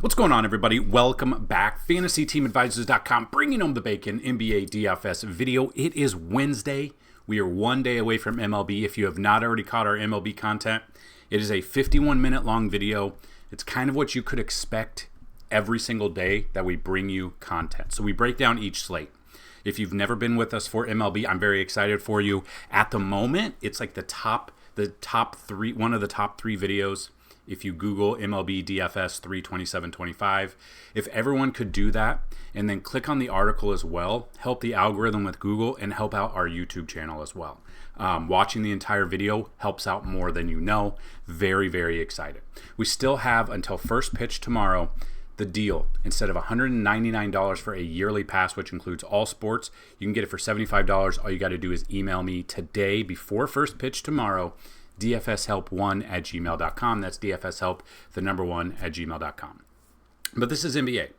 What's going on, everybody? Welcome back. FantasyTeamAdvisors.com, bringing home the bacon, NBA DFS video. It is Wednesday. We are one day away from MLB. If you have not already caught our MLB content, it is a 51-minute long video. It's kind of what you could expect every single day that we bring you content. So we break down each slate. If you've never been with us for MLB, I'm very excited for you. At the moment, it's like the top three, one of the top three videos. If you Google MLB DFS 32725, if everyone could do that and then click on the article as well, help the algorithm with Google and help out our YouTube channel as well. Watching the entire video helps out more than you know. Very, very excited. We still have until first pitch tomorrow the deal. Instead of $199 for a yearly pass, which includes all sports, you can get it for $75. All you got to do is email me today before first pitch tomorrow, dfshelp1@gmail.com. That's dfshelp, the number 1 at gmail.com. But this is NBA.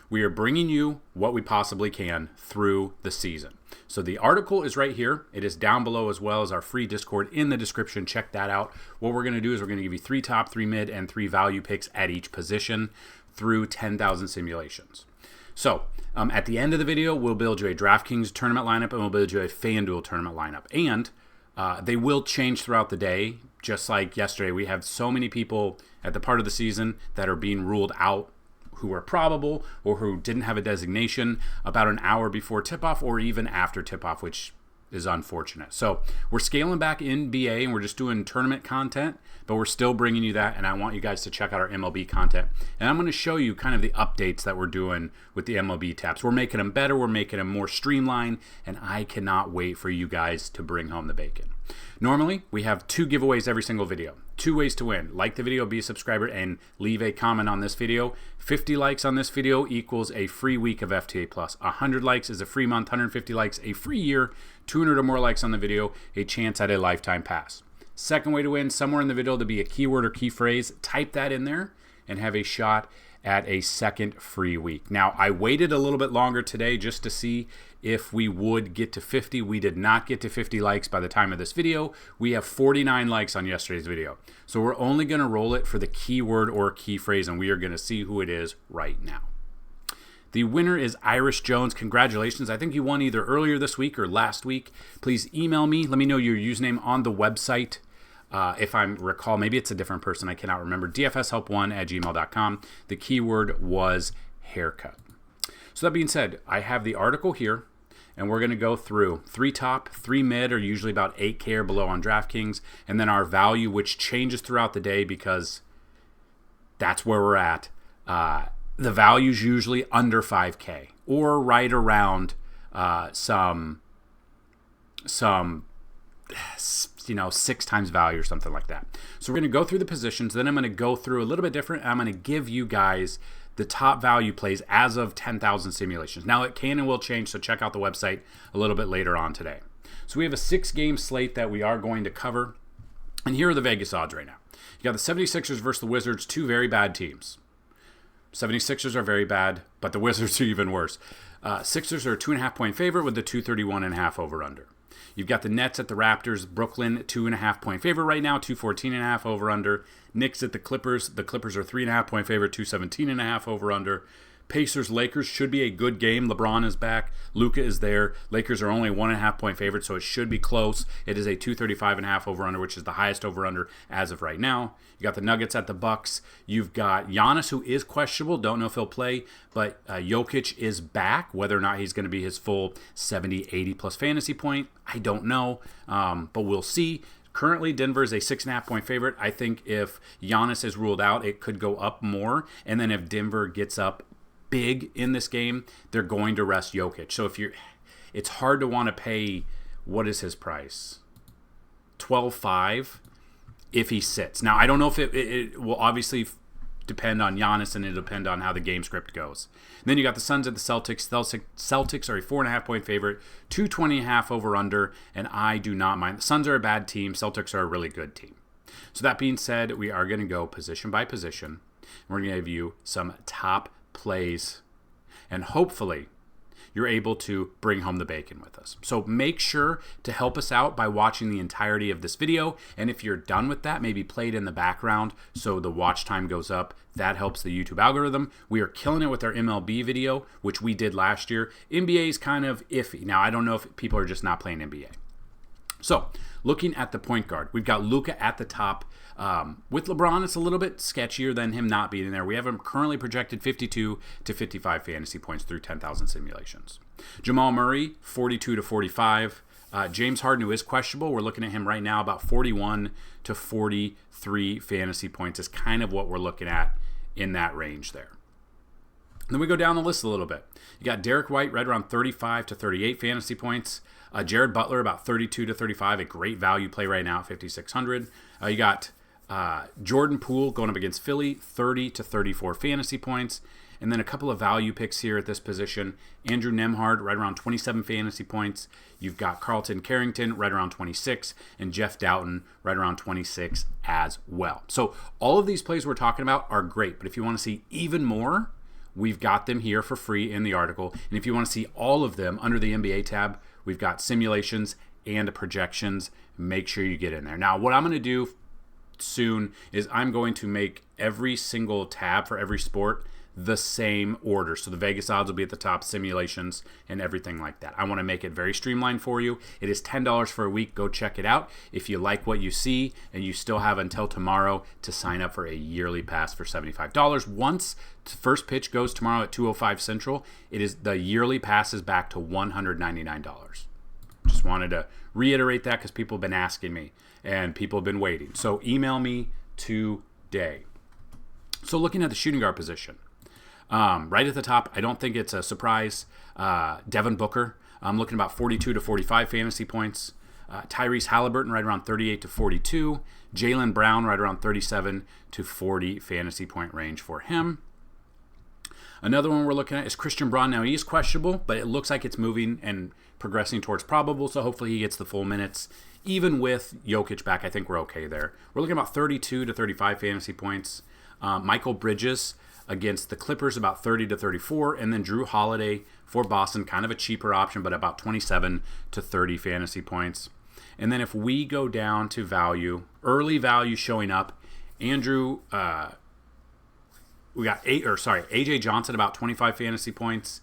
We are bringing you what we possibly can through the season. So the article is right here. It is down below, as well as our free Discord in the description. Check that out. What we're going to do is we're going to give you 3 top, 3 mid, and 3 value picks at each position through 10,000 simulations. So at the end of the video, we'll build you a DraftKings tournament lineup and we'll build you a FanDuel tournament lineup. And they will change throughout the day. Just like yesterday, we have so many people at the part of the season that are being ruled out who are probable or who didn't have a designation about an hour before tip-off or even after tip-off, which is unfortunate. So we're scaling back NBA and we're just doing tournament content, but we're still bringing you that, and I want you guys to check out our MLB content. And I'm going to show you kind of the updates that we're doing with the MLB tabs. We're making them better, we're making them more streamlined, and I cannot wait for you guys to bring home the bacon. Normally, we have 2 giveaways every single video. 2 ways to win. Like the video, be a subscriber, and leave a comment on this video. 50 likes on this video equals a free week of FTA Plus. 100 likes is a free month. 150 likes, a free year. 200 or more likes on the video, a chance at a lifetime pass. Second way to win, somewhere in the video there'll be a keyword or key phrase. Type that in there and have a shot at a second free week. Now, I waited a little bit longer today just to see if we would get to 50. We did not get to 50 likes by the time of this video. We have 49 likes on yesterday's video. So we're only going to roll it for the keyword or key phrase, and we are going to see who it is right now. The winner is Irish Jones. Congratulations. I think you won either earlier this week or last week. Please email me. Let me know your username on the website. If I recall, maybe it's a different person. I cannot remember. dfshelp1@gmail.com. The keyword was haircut. So that being said, I have the article here, and we're going to go through 3 top, 3 mid, or usually about 8K or below on DraftKings, and then our value, which changes throughout the day because that's where we're at. The value's usually under 5K or right around some 6 times value or something like that. So we're going to go through the positions. Then I'm going to go through a little bit different. I'm going to give you guys the top value plays as of 10,000 simulations. Now it can and will change, so check out the website a little bit later on today. So we have a 6-game slate that we are going to cover. And here are the Vegas odds right now. You got the 76ers versus the Wizards, 2 very bad teams. 76ers are very bad, but the Wizards are even worse. Sixers are a 2.5-point favorite with the 231.5 over-under. You've got the Nets at the Raptors. Brooklyn, 2.5-point favorite right now, 214.5 over-under. Knicks at the Clippers. The Clippers are 3.5-point favorite, 217.5 over-under. Pacers, Lakers should be a good game. LeBron is back. Luka is there. Lakers are only 1.5-point favorite, so it should be close. It is a 235.5 over-under, which is the highest over-under as of right now. You got the Nuggets at the Bucks. You've got Giannis, who is questionable. Don't know if he'll play, but Jokic is back. Whether or not he's going to be his full 70, 80-plus fantasy point, I don't know, but we'll see. Currently, Denver is a 6.5-point favorite. I think if Giannis is ruled out, it could go up more. And then if Denver gets up big in this game, they're going to rest Jokic. So it's hard to want to pay, what is his price? 12.5 if he sits. Now, I don't know if it will obviously depend on Giannis, and it'll depend on how the game script goes. And then you got the Suns at the Celtics. Celtics are a 4.5-point favorite, 220.5 over under, and I do not mind. The Suns are a bad team. Celtics are a really good team. So that being said, we are going to go position by position. We're going to give you some top plays, and hopefully you're able to bring home the bacon with us. So make sure to help us out by watching the entirety of this video. And if you're done with that, maybe play it in the background so the watch time goes up. That helps the YouTube algorithm. We are killing it with our MLB video, which we did last year. NBA is kind of iffy. Now, I don't know if people are just not playing NBA. So, looking at the point guard, we've got Luka at the top. With LeBron, it's a little bit sketchier than him not being there. We have him currently projected 52 to 55 fantasy points through 10,000 simulations. Jamal Murray, 42 to 45. James Harden, who is questionable, we're looking at him right now about 41 to 43 fantasy points is kind of what we're looking at in that range there. Then we go down the list a little bit. You got Derek White right around 35 to 38 fantasy points. Jared Butler about 32 to 35, a great value play right now at 5,600. You got Jordan Poole going up against Philly, 30 to 34 fantasy points. And then a couple of value picks here at this position. Andrew Nembhard right around 27 fantasy points. You've got Carlton Carrington right around 26, and Jeff Doughton right around 26 as well. So all of these plays we're talking about are great, but if you want to see even more, we've got them here for free in the article. And if you want to see all of them under the NBA tab, we've got simulations and projections. Make sure you get in there. Now, what I'm going to do soon is I'm going to make every single tab for every sport the same order. So the Vegas odds will be at the top, simulations, and everything like that. I want to make it very streamlined for you. It is $10 for a week. Go check it out. If you like what you see, and you still have until tomorrow to sign up for a yearly pass for $75. Once the first pitch goes tomorrow at 2:05 Central, the yearly pass is back to $199. Just wanted to reiterate that because people have been asking me and people have been waiting. So email me today. So looking at the shooting guard position, right at the top, I don't think it's a surprise. Devin Booker, I'm looking about 42 to 45 fantasy points. Tyrese Halliburton right around 38 to 42. Jaylen Brown right around 37 to 40 fantasy point range for him. Another one we're looking at is Christian Braun. Now, he is questionable, but it looks like it's moving and progressing towards probable, so hopefully he gets the full minutes. Even with Jokic back, I think we're okay there. We're looking at about 32 to 35 fantasy points. Michael Bridges against the Clippers, about 30 to 34, and then Drew Holiday for Boston, kind of a cheaper option, but about 27 to 30 fantasy points. And then if we go down to value, early value showing up, AJ Johnson about 25 fantasy points,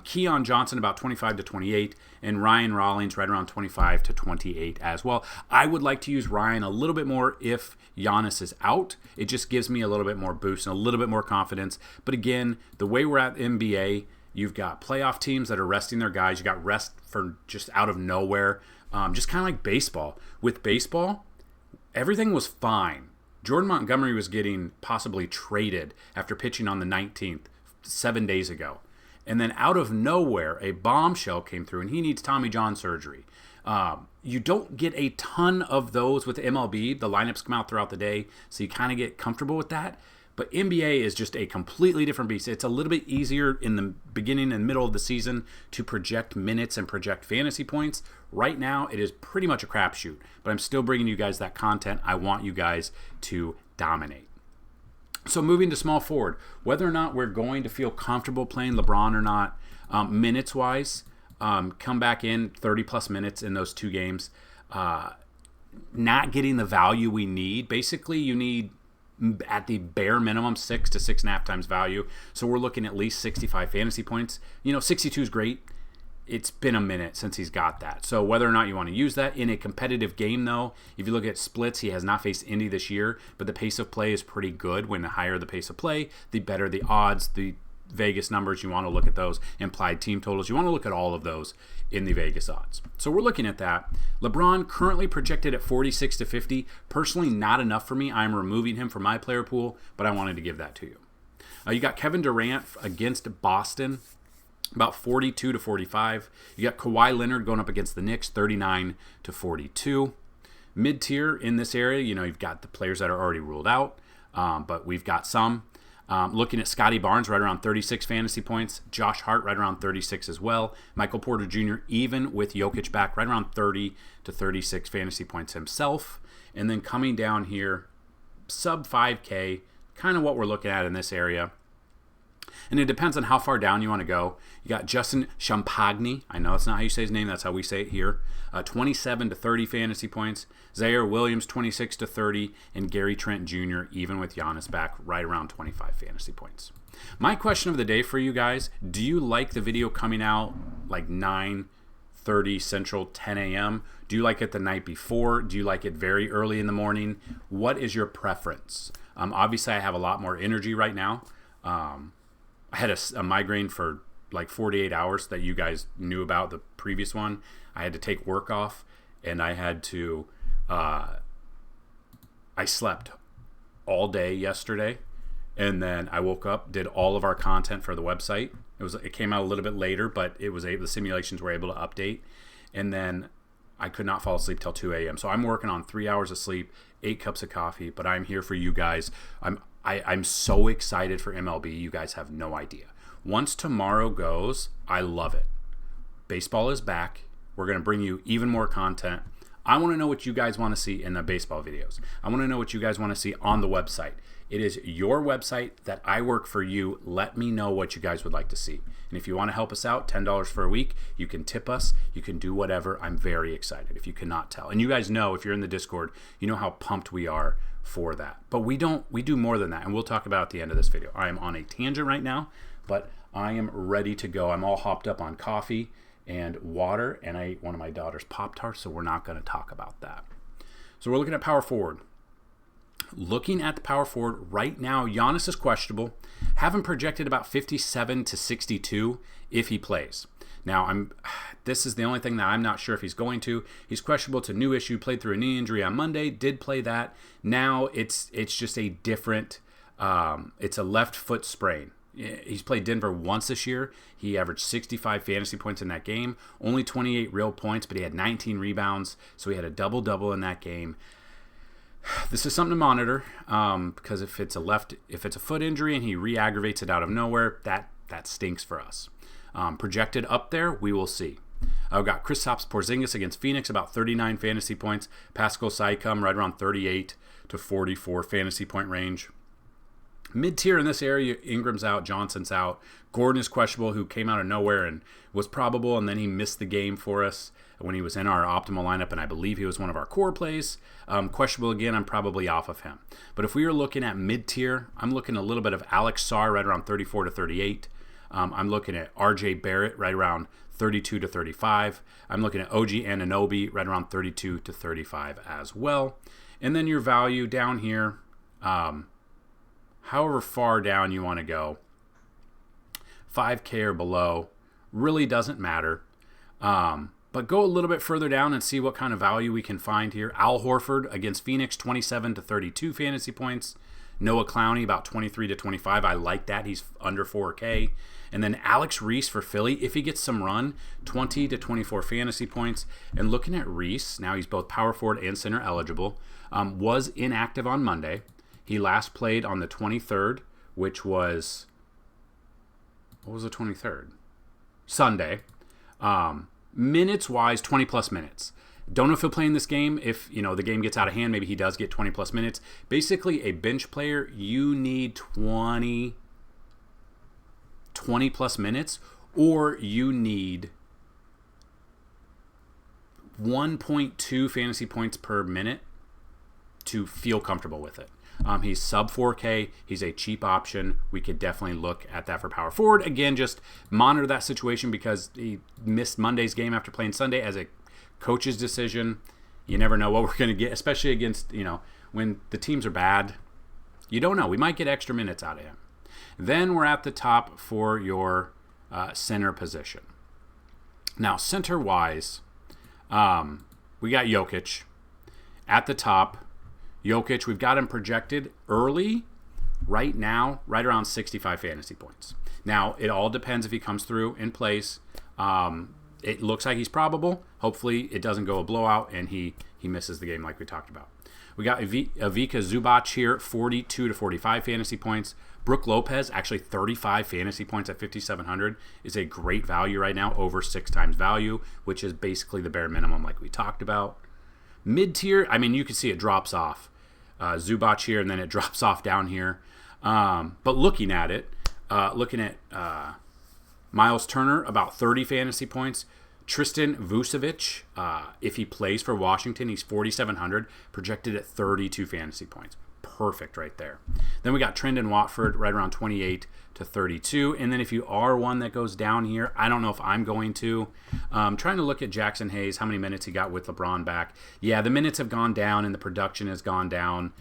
Keon Johnson about 25 to 28, and Ryan Rollins right around 25 to 28 as well. I would like to use Ryan a little bit more if Giannis is out. It just gives me a little bit more boost and a little bit more confidence. But again, the way we're at NBA, you've got playoff teams that are resting their guys. You got rest for just out of nowhere, just kind of like baseball. With baseball, everything was fine. Jordan Montgomery was getting possibly traded after pitching on the 19th 7 days ago. And then out of nowhere, a bombshell came through, and he needs Tommy John surgery. You don't get a ton of those with MLB. The lineups come out throughout the day, so you kind of get comfortable with that. But NBA is just a completely different beast. It's a little bit easier in the beginning and middle of the season to project minutes and project fantasy points. Right now, it is pretty much a crapshoot, but I'm still bringing you guys that content. I want you guys to dominate. So moving to small forward, whether or not we're going to feel comfortable playing LeBron or not, minutes-wise, come back in 30-plus minutes in those two games. Not getting the value we need. Basically, you need, at the bare minimum, 6 to 6.5 times value. So we're looking at least 65 fantasy points. 62 is great. It's been a minute since he's got that. So whether or not you want to use that in a competitive game, though, if you look at splits, he has not faced Indy this year, but the pace of play is pretty good. When the higher the pace of play, the better the odds, the Vegas numbers. You want to look at those implied team totals. You want to look at all of those in the Vegas odds. So we're looking at that. LeBron currently projected at 46 to 50. Personally, not enough for me. I'm removing him from my player pool, but I wanted to give that to you. You got Kevin Durant against Boston, about 42 to 45. You got Kawhi Leonard going up against the Knicks, 39 to 42. Mid-tier in this area, you've got the players that are already ruled out, but we've got some. Looking at Scotty Barnes, right around 36 fantasy points. Josh Hart, right around 36 as well. Michael Porter Jr., even with Jokic back, right around 30 to 36 fantasy points himself. And then coming down here, sub 5K, kind of what we're looking at in this area. And it depends on how far down you want to go. You got Justin Champagny. I know that's not how you say his name. That's how we say it here. 27 to 30 fantasy points. Zaire Williams, 26 to 30. And Gary Trent Jr., even with Giannis back, right around 25 fantasy points. My question of the day for you guys, do you like the video coming out like 9:30 Central, 10 a.m.? Do you like it the night before? Do you like it very early in the morning? What is your preference? Obviously, I have a lot more energy right now. I had a migraine for like 48 hours that you guys knew about, the previous one. I had to take work off, and I had to, I slept all day yesterday, and then I woke up, did all of our content for the website. It came out a little bit later, but the simulations were able to update, and then I could not fall asleep till 2 a.m. So I'm working on 3 hours of sleep, 8 cups of coffee, but I'm here for you guys. I'm so excited for MLB. You guys have no idea. Once tomorrow goes, I love it. Baseball is back. We're going to bring you even more content. I want to know what you guys want to see in the baseball videos. I want to know what you guys want to see on the website. It is your website that I work for you. Let me know what you guys would like to see. And if you want to help us out, $10 for a week, you can tip us. You can do whatever. I'm very excited if you cannot tell. And you guys know, if you're in the Discord, you know how pumped we are for that. But we do more than that. And we'll talk about it at the end of this video. I am on a tangent right now, but I am ready to go. I'm all hopped up on coffee and water, and I ate one of my daughter's Pop-Tarts, so we're not going to talk about that. So we're looking at power forward. Looking at the power forward right now, Giannis is questionable. Have him projected about 57 to 62 if he plays. Now, this is the only thing that I'm not sure if he's going to. He's questionable to new issue, played through a knee injury on Monday, did play that. Now it's just a different, it's a left foot sprain. He's played Denver once this year. He averaged 65 fantasy points in that game. Only 28 real points, but he had 19 rebounds. So he had a double-double in that game. This is something to monitor because if it's a foot injury and he re-aggravates it out of nowhere, that stinks for us. Projected up there, we will see. I've got Kristaps Porzingis against Phoenix, about 39 fantasy points. Pascal Siakam right around 38 to 44 fantasy point range. Mid-tier in this area, Ingram's out, Johnson's out. Gordon is questionable, who came out of nowhere and was probable, and then he missed the game for us when he was in our optimal lineup, and I believe he was one of our core plays. Questionable again, I'm probably off of him. But if we are looking at mid-tier, I'm looking a little bit of Alex Sarr right around 34 to 38. I'm looking at RJ Barrett right around 32 to 35. I'm looking at OG Anunoby right around 32 to 35 as well. And then your value down here, however far down you want to go, 5K or below, really doesn't matter. But go a little bit further down and see what kind of value we can find here. Al Horford against Phoenix, 27 to 32 fantasy points. Noah Clowney, about 23 to 25. I like that. He's under 4K. And then Alex Reese for Philly, if he gets some run, 20 to 24 fantasy points. And looking at Reese, now he's both power forward and center eligible, was inactive on Monday. He last played on the 23rd, which was, what was the 23rd? Sunday. Minutes-wise, 20-plus minutes. Don't know if he'll play in this game. If, the game gets out of hand, maybe he does get 20-plus minutes. Basically, a bench player, you need 20-plus minutes, or you need 1.2 fantasy points per minute to feel comfortable with it. He's sub 4K. He's a cheap option. We could definitely look at that for power forward. Again, just monitor that situation because he missed Monday's game after playing Sunday as a coach's decision. You never know what we're going to get, especially against, when the teams are bad. You don't know. We might get extra minutes out of him. Then we're at the top for your center position. Now, center-wise, we got Jokic at the top. Jokic, we've got him projected early, right now, right around 65 fantasy points. Now, it all depends if he comes through and plays. It looks like he's probable. Hopefully, it doesn't go a blowout and he misses the game like we talked about. We got Ivica Zubac here, 42 to 45 fantasy points. Brook Lopez, actually 35 fantasy points at 5,700, is a great value right now, over 6 times value, which is basically the bare minimum like we talked about. Mid-tier, you can see it drops off. Zubac here, and then it drops off down here. But looking at it, Looking at Miles Turner, about 30 fantasy points. Tristan Vucevic, if he plays for Washington, he's 4,700, projected at 32 fantasy points. Perfect right there. Then we got Trendon Watford right around 28 to 32. And then if you are one that goes down here, I don't know if I'm going to. Trying to look at Jackson Hayes, how many minutes he got with LeBron back. Yeah, the minutes have gone down and the production has gone down.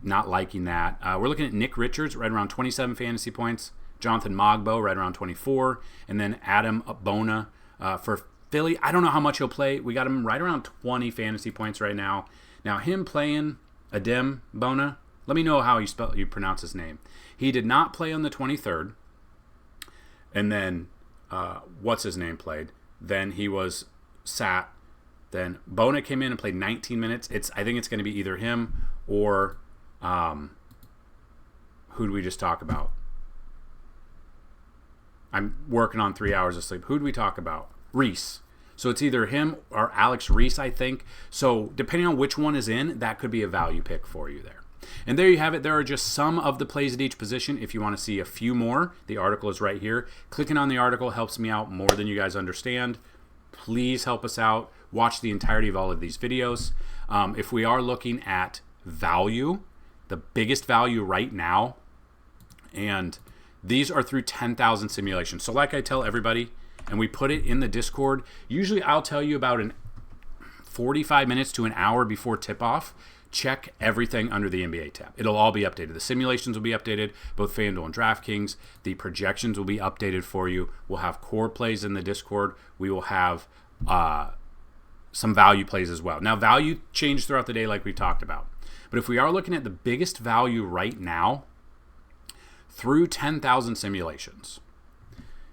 Not liking that. We're looking at Nick Richards right around 27 fantasy points. Jonathan Mogbo right around 24. And then Adam Bona for Philly. I don't know how much he'll play. We got him right around 20 fantasy points right now. Now him playing Adem Bona, let me know how you pronounce his name. He did not play on the 23rd. And then, what's his name played? Then he was sat. Then Bona came in and played 19 minutes. I think it's going to be either him or who did we just talk about? I'm working on 3 hours of sleep. Who did we talk about? Reese. So it's either him or Alex Reese, I think. So depending on which one is in, that could be a value pick for you there. And there you have it. There are just some of the plays at each position. If you want to see a few more, the article is right here. Clicking on the article helps me out more than you guys understand. Please help us out. Watch the entirety of all of these videos. If we are looking at value, the biggest value right now, and these are through 10,000 simulations. So like I tell everybody, and we put it in the Discord, usually I'll tell you about 45 minutes to an hour before tip-off. Check everything under the NBA tab. It'll all be updated. The simulations will be updated, both FanDuel and DraftKings. The projections will be updated for you. We'll have core plays in the Discord. We will have some value plays as well. Now, value changes throughout the day like we talked about. But if we are looking at the biggest value right now, through 10,000 simulations,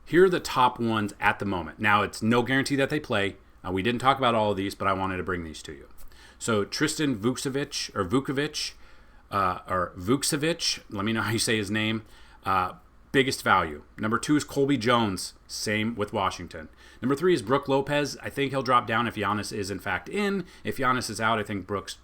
here are the top ones at the moment. Now, it's no guarantee that they play. We didn't talk about all of these, but I wanted to bring these to you. So Tristan Vucevic, let me know how you say his name. Biggest value. Number 2 is Colby Jones, same with Washington. Number 3 is Brook Lopez. I think he'll drop down if Giannis is in fact in. If Giannis is out, I think Brooks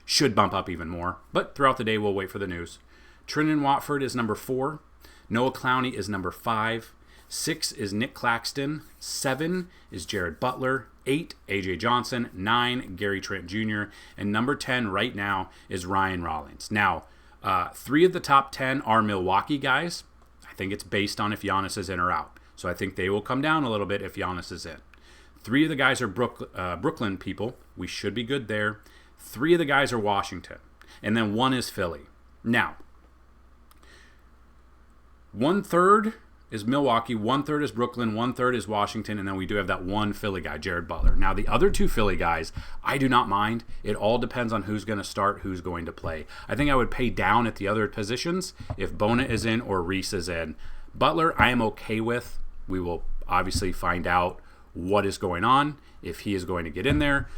should bump up even more. But throughout the day, we'll wait for the news. Trendon Watford is number 4. Noah Clowney is number 5. 6 is Nick Claxton. 7 is Jared Butler. 8, AJ Johnson. 9, Gary Trent Jr. And number 10 right now is Ryan Rollins. Now, 3 of the top 10 are Milwaukee guys. I think it's based on if Giannis is in or out. So I think they will come down a little bit if Giannis is in. 3 of the guys are Brooklyn people. We should be good there. 3 of the guys are Washington. And then 1 is Philly. Now, 1/3 is Milwaukee, 1/3 is Brooklyn, 1/3 is Washington, and then we do have that 1 Philly guy, Jared Butler. Now, the other 2 Philly guys, I do not mind. It all depends on who's going to start, who's going to play. I think I would pay down at the other positions if Bona is in or Reese is in. Butler, I am okay with. We will obviously find out what is going on, if he is going to get in there.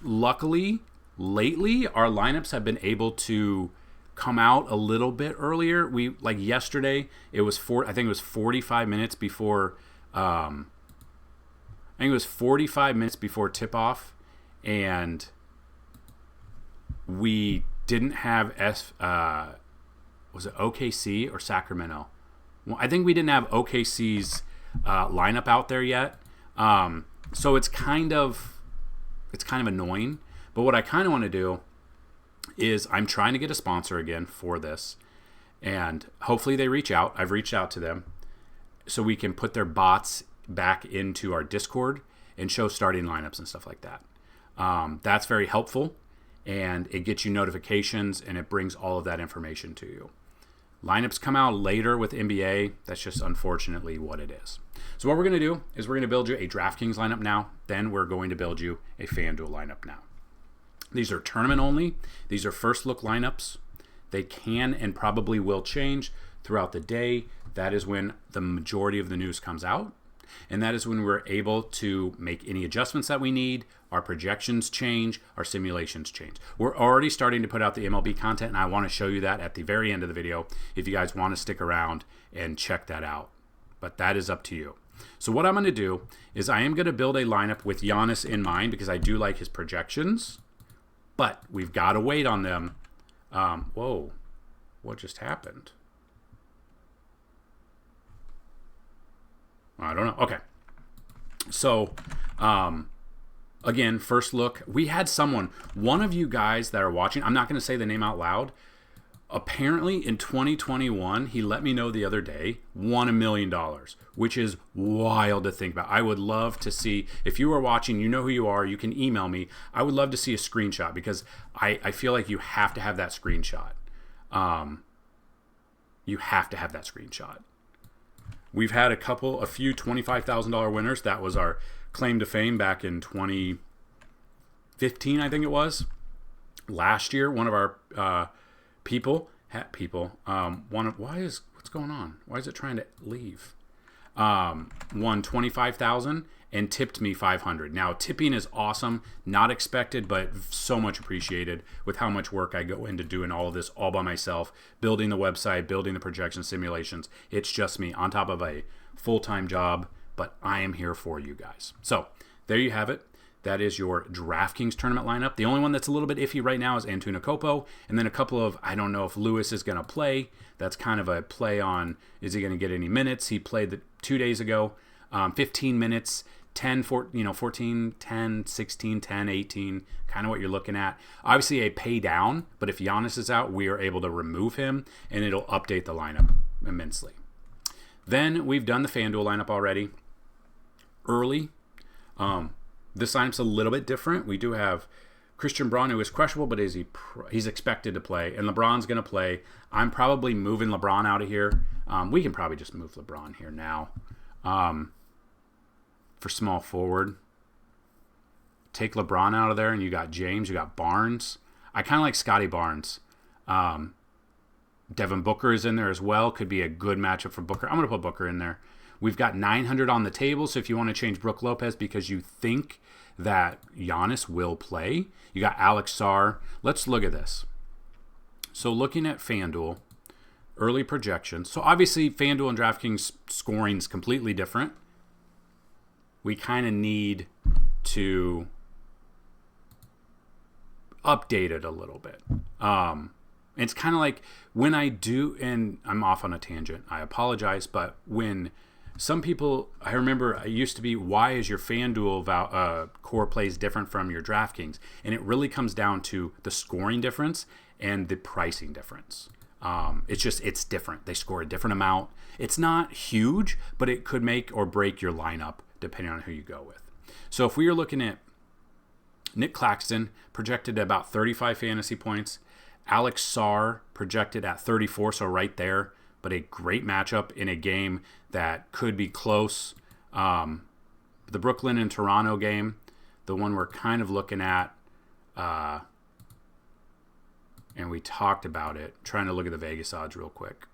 Luckily, lately, our lineups have been able to come out a little bit earlier. We like yesterday, it was I think it was 45 minutes before tip off, and we didn't have was it OKC or Sacramento? Well, I think we didn't have OKC's lineup out there yet. So it's kind of annoying. But what I kind of want to do is I'm trying to get a sponsor again for this, and hopefully they reach out. I've reached out to them so we can put their bots back into our Discord and show starting lineups and stuff like that. That's very helpful, and it gets you notifications, and it brings all of that information to you. Lineups come out later with NBA. That's just unfortunately what it is. So what we're going to do is we're going to build you a DraftKings lineup now. Then we're going to build you a FanDuel lineup now. These are tournament only. These are first look lineups. They can and probably will change throughout the day. That is when the majority of the news comes out. And that is when we're able to make any adjustments that we need. Our projections change. Our simulations change. We're already starting to put out the MLB content, and I want to show you that at the very end of the video if you guys want to stick around and check that out. But that is up to you. So what I'm going to do is I am going to build a lineup with Giannis in mind because I do like his projections. But we've got to wait on them. Whoa, what just happened? I don't know. Okay. So, again, first look. We had one of you guys that are watching, I'm not going to say the name out loud. Apparently, in 2021, he let me know the other day, won $1 million, which is wild to think about. I would love to see, if you are watching, you know who you are, you can email me. I would love to see a screenshot because I feel like you have to have that screenshot. You have to have that screenshot. We've had a few $25,000 winners. That was our claim to fame back in 2015, I think it was. Last year, one of our what's going on? Why is it trying to leave? Won 25,000 and tipped me 500. Now, tipping is awesome, not expected, but so much appreciated with how much work I go into doing all of this all by myself, building the website, building the projection simulations. It's just me on top of a full-time job, but I am here for you guys. So there you have it. That is your DraftKings tournament lineup. The only one that's a little bit iffy right now is Antetokounmpo, and then a couple of, I don't know if Lewis is going to play. That's kind of a play on, is he going to get any minutes? He played 2 days ago, 15 minutes, 14, 10, 16, 10, 18, kind of what you're looking at. Obviously a pay down, but if Giannis is out, we are able to remove him, and it'll update the lineup immensely. Then we've done the FanDuel lineup already. Early, this lineup's a little bit different. We do have Christian Braun, who is questionable, but he's expected to play, and LeBron's going to play. I'm probably moving LeBron out of here. We can probably just move LeBron here now for small forward. Take LeBron out of there, and you got James, you got Barnes. I kind of like Scotty Barnes. Devin Booker is in there as well. Could be a good matchup for Booker. I'm going to put Booker in there. We've got 900 on the table, so if you want to change Brook Lopez because you think that Giannis will play, you got Alex Sarr. Let's look at this. So looking at FanDuel, early projections. So obviously FanDuel and DraftKings scoring is completely different. We kind of need to update it a little bit. It's kind of like when I do, and I'm off on a tangent, I apologize, but when some people, I remember it used to be, why is your FanDuel core plays different from your DraftKings? And it really comes down to the scoring difference and the pricing difference. It's different. They score a different amount. It's not huge, but it could make or break your lineup depending on who you go with. So if we are looking at Nick Claxton, projected at about 35 fantasy points, Alex Sarr projected at 34, so right there, but a great matchup in a game that could be close. The Brooklyn and Toronto game, the one we're kind of looking at, and we talked about it, trying to look at the Vegas odds real quick.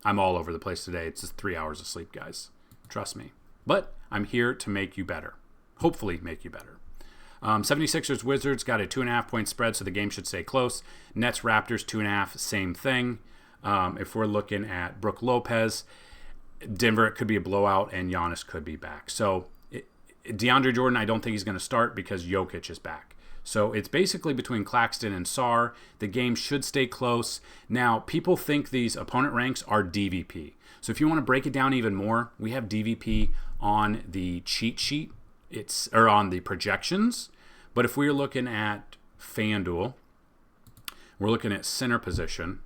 I'm all over the place today. It's just 3 hours of sleep, guys. Trust me. But I'm here to make you better. Hopefully make you better. 76ers Wizards got a 2.5 point spread, so the game should stay close. Nets Raptors 2.5, same thing. If we're looking at Brook Lopez, Denver, it could be a blowout, and Giannis could be back. So DeAndre Jordan, I don't think he's going to start because Jokic is back. So it's basically between Claxton and Sarr. The game should stay close. Now, people think these opponent ranks are DVP. So if you want to break it down even more, we have DVP on the cheat sheet. Or on the projections. But if we're looking at FanDuel, we're looking at center position,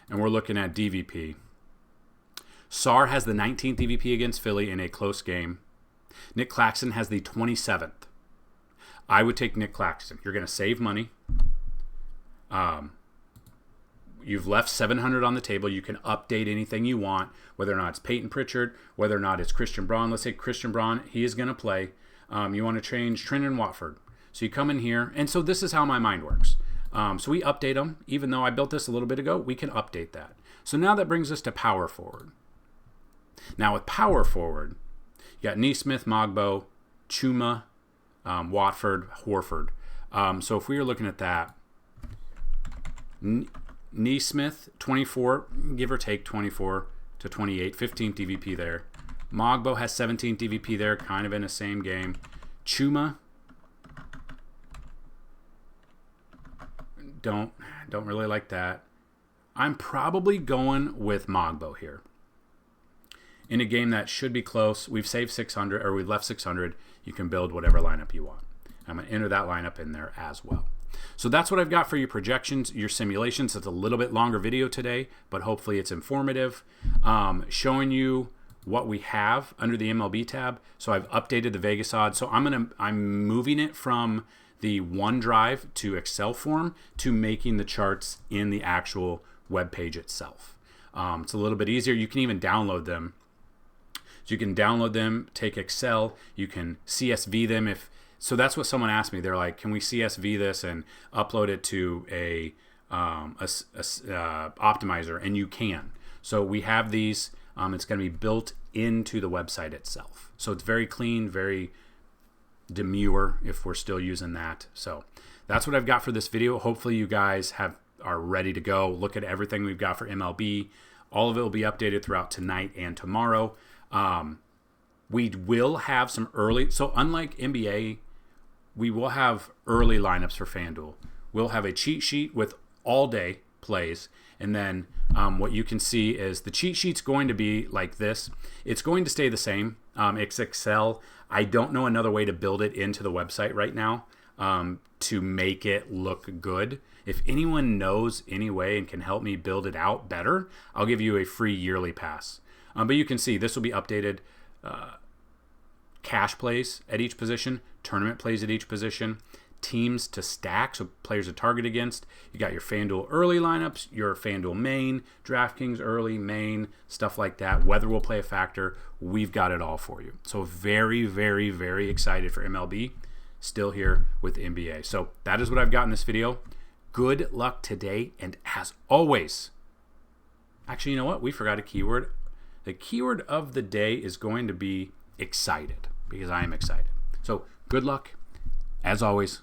and we're looking at DVP. Sarr has the 19th DVP against Philly in a close game. Nick Claxton has the 27th. I would take Nick Claxton. You're going to save money. You've left 700 on the table. You can update anything you want, whether or not it's Peyton Pritchard, whether or not it's Christian Braun. Let's say Christian Braun, he is going to play. You want to change Trendon Watford. So you come in here, and so this is how my mind works. So we update them. Even though I built this a little bit ago, we can update that. So now that brings us to power forward. Now with power forward, you got Neesmith, Mogbo, Chuma, Watford, Horford. So if we were looking at that, Neesmith, 24, give or take 24 to 28, 15th DVP there. Mogbo has 17th DVP there, kind of in the same game. Chuma, don't really like that. I'm probably going with Mogbo here. in a game that should be close. We've saved 600, or we've left 600. You can build whatever lineup you want. I'm going to enter that lineup in there as well. So that's what I've got for your projections, your simulations. It's a little bit longer video today, but hopefully it's informative. Showing you what we have under the MLB tab. So I've updated the Vegas odds. So I'm moving it from the OneDrive to Excel form to making the charts in the actual web page itself. It's a little bit easier. You can even download them. So you can download them, take Excel, you can CSV them. So that's what someone asked me. They're like, can we CSV this and upload it to a optimizer? And you can. So we have these. It's going to be built into the website itself. So it's very clean, very demure if we're still using that. So that's what I've got for this video. Hopefully you guys are ready to go. Look at everything we've got for MLB. All of it will be updated throughout tonight and tomorrow. We will have some early. So unlike NBA, we will have early lineups for FanDuel. We'll have a cheat sheet with all day plays. And then what you can see is the cheat sheet's going to be like this. It's going to stay the same. It's Excel. I don't know another way to build it into the website right now to make it look good. If anyone knows any way and can help me build it out better, I'll give you a free yearly pass. But you can see this will be updated. Cash plays at each position, tournament plays at each position, teams to stack, so players to target against. You got your FanDuel early lineups, your FanDuel main, DraftKings early, main, stuff like that. Weather will play a factor. We've got it all for you. So very, very, very excited for MLB. Still here with NBA. So that is what I've got in this video. Good luck today. And as always, actually, you know what? We forgot a keyword. The keyword of the day is going to be excited, because I am excited. So good luck. As always,